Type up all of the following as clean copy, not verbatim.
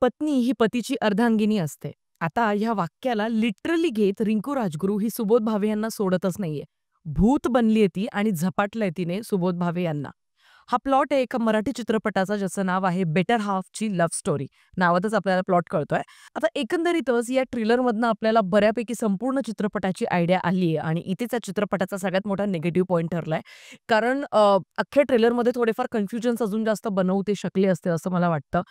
पत्नी ही पतीची अर्धांगिनी असते. आता ह्या वाक्याला लिटरली घेत रिंकू राजगुरू ही सुबोध भावे यांना सोडतच नाहीये. भूत बनलीये ती आणि झपाटलंय तिने सुबोध भावे यांना. हा प्लॉट आहे एका मराठी चित्रपटाचा ज्याचं नाव आहे बेटर हाल्फची लव्ह स्टोरी. नावातच आपल्याला प्लॉट कळतोय. आता एकंदरीतच या ट्रेलरमधनं आपल्याला बऱ्यापैकी संपूर्ण चित्रपटाची आयडिया आली आहे आणि इथेच या चित्रपटाचा सगळ्यात मोठा निगेटिव्ह पॉइंट ठरलाय. कारण अख्ख्या ट्रेलरमध्ये थोडेफार कन्फ्युजन्स अजून जास्त बनवू ते शकले असते असं मला वाटतं.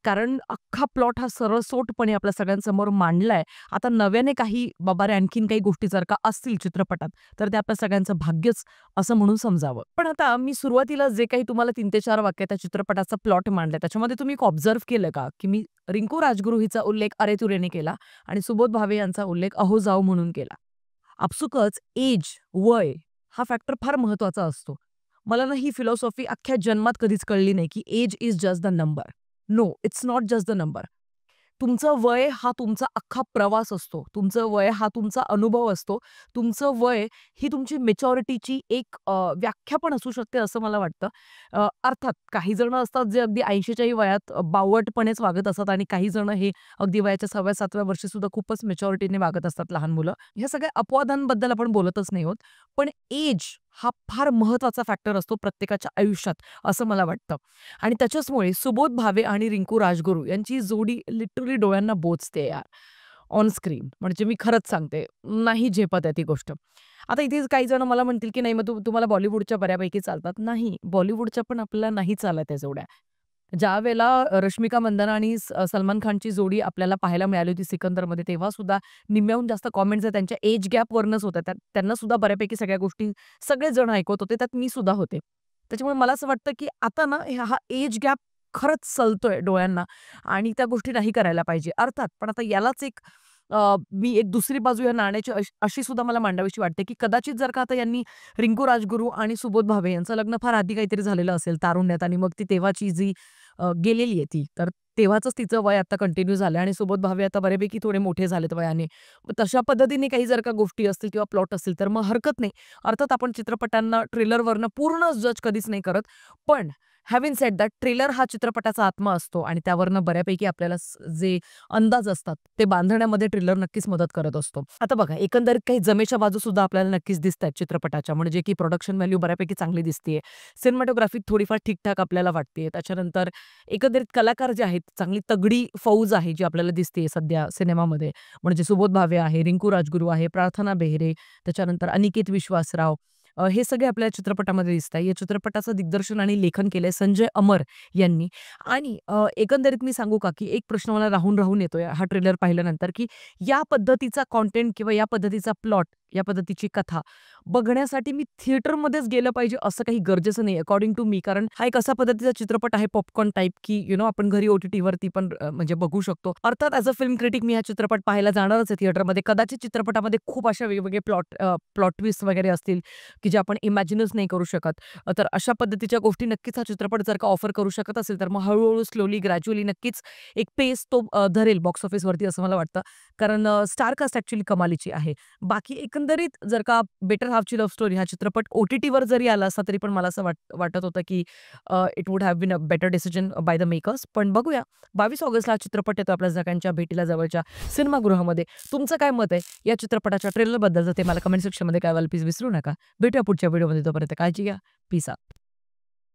कारण अख्खा प्लॉट हा सरळसोटपणे आपल्या सगळ्यांसमोर मांडलाय. आता नव्याने काही बाबा रे आणखीन काही गोष्टी जर का असतील चित्रपटात, तर ते आपल्या सगळ्यांचं भाग्यच असं म्हणून समजावं. पण आता मी सुरुवातीला जे काही तुम्हाला 3 ते 4 वाक्य त्या चित्रपटाचा प्लॉट मांडलाय, त्याच्यामध्ये तुम्ही एक ऑब्झर्व्ह केलं का, की मी रिंकू राजगुरू हिचा उल्लेख अरे तुरेने केला आणि सुबोध भावे यांचा उल्लेख अहो जाओ म्हणून केला. आपसुकच एज, वय हा फॅक्टर फार महत्वाचा असतो. मला ना ही फिलॉसॉफी अख्ख्या जन्मात कधीच कळली नाही, की age is just the number. No, it's not just the number. तुमचं वय हा तुमचा अख्खा प्रवास असतो. तुमचं वय हा तुमचा अनुभव असतो. तुमचं वय ही तुमची मॅच्युरिटीची एक व्याख्या पण असू शकते असं मला वाटतं. अर्थात काही जण असतात जे अगदी 80च्याही वयात बावटपणेच वागत असतात आणि काही जण हे अगदी वयाच्या 6व्या-7व्या वर्षी सुद्धा खूपच मॅच्युरिटीने वागत असतात लहान मुलं. ह्या सगळ्या अपवादांबद्दल आपण बोलतच नाही आहोत. पण एज हा फार महत्वाचा फॅक्टर असतो प्रत्येकाच्या आयुष्यात असं मला वाटतं. आणि त्याच्याचमुळे सुबोध भावे आणि रिंकू राजगुरू यांची जोडी लिटरली डोळ्यांना बोचते यार, ऑन स्क्रीन. म्हणजे मी खरंच सांगते, नाही झेपत आहे ती गोष्ट. आता इथे काही जण मला म्हणतील, की "नाही मग तुम्हाला बॉलिवूडच्या बऱ्यापैकी चालतात." नाही, बॉलिवूडच्या पण आपल्याला नाही चालत आहे जेवढ्या. ज्यावेळेला रश्मिका मंदाना आणि सलमान खानची जोडी आपल्याला पाहायला मिळाली होती सिकंदरमध्ये, तेव्हा सुद्धा निम्म्याहून जास्त कमेंट्स त्यांच्या एज गॅपवरनंच होत्या. त्यांना सुद्धा बऱ्यापैकी सगळ्या गोष्टी सगळेच जण ऐकत होते, त्यात मी सुद्धा होते. त्याच्यामुळे मला असं वाटतं, की आता ना हा एज गॅप खरंच सलतोय डोळ्यांना आणि त्या गोष्टी नाही करायला पाहिजे. अर्थात पण आता यालाच मी एक दुसरी बाजू या नाण्याची अशी सुद्धा मला मांडावीशी वाटते, की कदाचित जर का आता यांनी रिंकू राजगुरू आणि सुबोध भावे यांचं लग्न फार आधी काहीतरी झालेलं असेल तारुण्यात आणि मग ती तेव्हाची जी गेलेली आहे ती, तर तेव्हाचंच तिचं वय आता कंटिन्यू झालंय आणि सुबोध भावे आता बऱ्यापैकी थोडे मोठे झालेत वयाने. मग तशा पद्धतीने काही जर का गोष्टी असतील किंवा प्लॉट असतील, तर मग हरकत नाही. अर्थात आपण चित्रपटांना ट्रेलरवरनं पूर्ण जज कधीच नाही करत. पण हॅव्हिंग सेड दॅट ट्रेलर हा चित्रपटाचा आत्मा असतो आणि त्यावरनं बऱ्यापैकी आपल्याला जे अंदाज असतात, ते बांधण्यामध्ये ट्रेलर नक्कीच मदत करत असतो. आता बघा, एकंदरीत काही जमेच्या बाजू सुद्धा आपल्याला नक्कीच दिसतायत चित्रपटाच्या, म्हणजे की प्रोडक्शन व्हॅल्यू बऱ्यापैकी चांगली दिसतीये. सिनेमॅटोग्राफी थोडीफार ठीक आपल्याला वाटतेय. त्याच्यानंतर एकंदरीत कलाकार जे आहेत, चांगली तगडी फौज आहे जी आपल्याला दिसतेय सध्या सिनेमामध्ये. म्हणजे सुबोध भावे आहे, रिंकू राजगुरू आहे, प्रार्थना बेहरे, त्याच्यानंतर अनिकेत विश्वासराव, हे सगळे आपल्या चित्रपटामध्ये दिसताय. या चित्रपटाचं दिग्दर्शन आणि लेखन केलंय संजय अमर यांनी. आणि एकंदरीत मी सांगू का, की एक प्रश्न मला राहून येतोय हा ट्रेलर पाहिल्यानंतर, की या पद्धतीचा कंटेंट किंवा या पद्धतीचा प्लॉट, या पद्धतीची कथा बघण्यासाठी मी थिएटरमध्येच गेलं पाहिजे असं काही गरजेचं नाही अकॉर्डिंग टू मी. कारण हा एक असा पद्धतीचा चित्रपट आहे पॉपकॉर्न टाइप, की आपण घरी ओ-टी-टीवरती पण म्हणजे बघू शकतो. अर्थात ॲज अ फिल्म क्रिटिक मी हा चित्रपट पाहायला जाणारच आहे थिएटरमध्ये. कदाचित चित्रपटामध्ये खूप अशा वेगवेगळे प्लॉट ट्विस्ट वगैरे असतील, की जे आपण इमॅजिनच नाही करू शकत. तर अशा पद्धतीच्या गोष्टी नक्कीच हा चित्रपट जर का ऑफर करू शकत असेल, तर मग हळू स्लोली, ग्रॅज्युअली नक्कीच एक पेस तो धरेल बॉक्स ऑफिसवरती असं मला वाटतं. कारण स्टार कास्ट ॲक्चुअली कमालीची आहे. बाकी एकंदरीत जर का बेटर हाल्फची लव्ह स्टोरी हा चित्रपट ओ-टी-टीवर जरी आला असता, तरी पण मला असं वाटत होतं, की it would have been a better decision by the makers. पण बघूया 22 ऑगस्टला हा चित्रपट येतो आपल्या सगळ्यांच्या भेटीला जवळच्या सिनेमागृहामध्ये. तुमचं काय मत आहे या चित्रपटाच्या ट्रेलरबद्दलचं ते मला कमेंट सेक्शनमध्ये कळवायला प्लीज विसरू नका. भेटूया पुढच्या व्हिडिओमध्ये. तोपर्यंत काळजी घ्या. Peace out.